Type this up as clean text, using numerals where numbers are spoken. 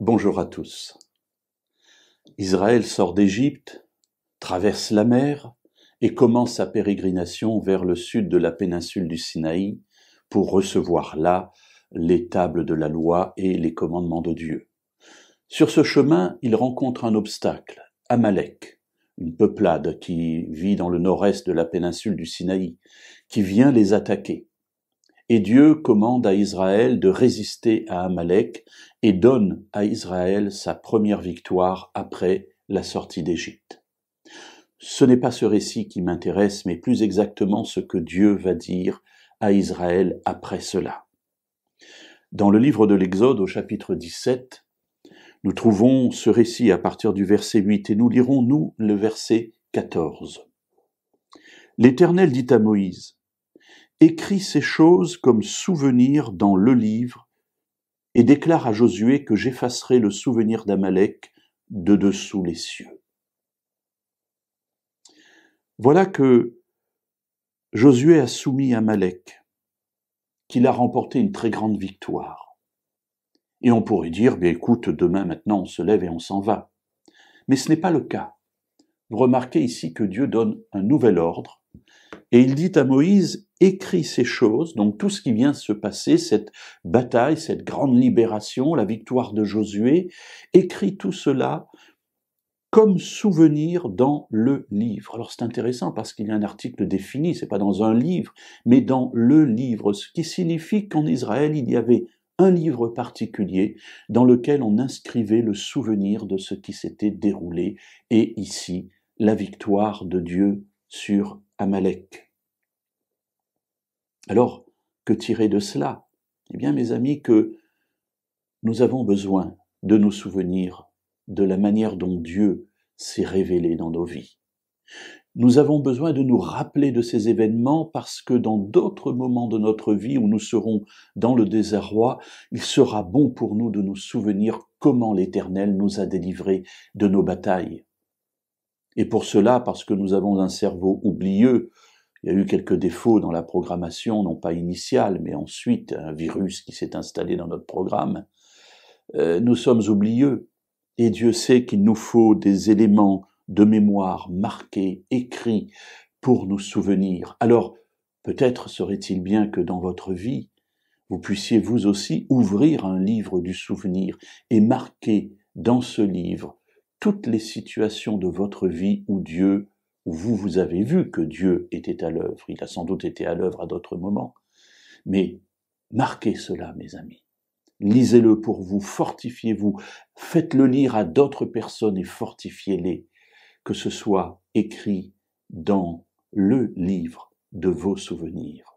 Bonjour à tous. Israël sort d'Égypte, traverse la mer et commence sa pérégrination vers le sud de la péninsule du Sinaï pour recevoir là les tables de la loi et les commandements de Dieu. Sur ce chemin, il rencontre un obstacle, Amalek, une peuplade qui vit dans le nord-est de la péninsule du Sinaï, qui vient les attaquer. Et Dieu commande à Israël de résister à Amalek et donne à Israël sa première victoire après la sortie d'Égypte. Ce n'est pas ce récit qui m'intéresse, mais plus exactement ce que Dieu va dire à Israël après cela. Dans le livre de l'Exode, au chapitre 17, nous trouvons ce récit à partir du verset 8 et nous lirons, nous, le verset 14. L'Éternel dit à Moïse: écris ces choses comme souvenir dans le livre et déclare à Josué que j'effacerai le souvenir d'Amalek de dessous les cieux. Voilà que Josué a soumis Amalek, qu'il a remporté une très grande victoire. Et on pourrait dire, bien écoute, demain maintenant on se lève et on s'en va. Mais ce n'est pas le cas. Vous remarquez ici que Dieu donne un nouvel ordre et il dit à Moïse: écris ces choses, donc tout ce qui vient de se passer, cette bataille, cette grande libération, la victoire de Josué, écris tout cela comme souvenir dans le livre. Alors c'est intéressant parce qu'il y a un article défini, c'est pas dans un livre, mais dans le livre, ce qui signifie qu'en Israël, il y avait un livre particulier dans lequel on inscrivait le souvenir de ce qui s'était déroulé, et ici, la victoire de Dieu sur Amalek. Alors, que tirer de cela? Eh bien, mes amis, que nous avons besoin de nous souvenir de la manière dont Dieu s'est révélé dans nos vies. Nous avons besoin de nous rappeler de ces événements parce que dans d'autres moments de notre vie où nous serons dans le désarroi, il sera bon pour nous de nous souvenir comment l'Éternel nous a délivrés de nos batailles. Et pour cela, parce que nous avons un cerveau oublieux, il y a eu quelques défauts dans la programmation, non pas initiale, mais ensuite un virus qui s'est installé dans notre programme, nous sommes oublieux. Et Dieu sait qu'il nous faut des éléments de mémoire marqués, écrits, pour nous souvenir. Alors, peut-être serait-il bien que dans votre vie, vous puissiez vous aussi ouvrir un livre du souvenir et marquer dans ce livre toutes les situations de votre vie où vous avez vu que Dieu était à l'œuvre. Il a sans doute été à l'œuvre à d'autres moments. Mais marquez cela, mes amis. Lisez-le pour vous, fortifiez-vous, faites-le lire à d'autres personnes et fortifiez-les, que ce soit écrit dans le livre de vos souvenirs.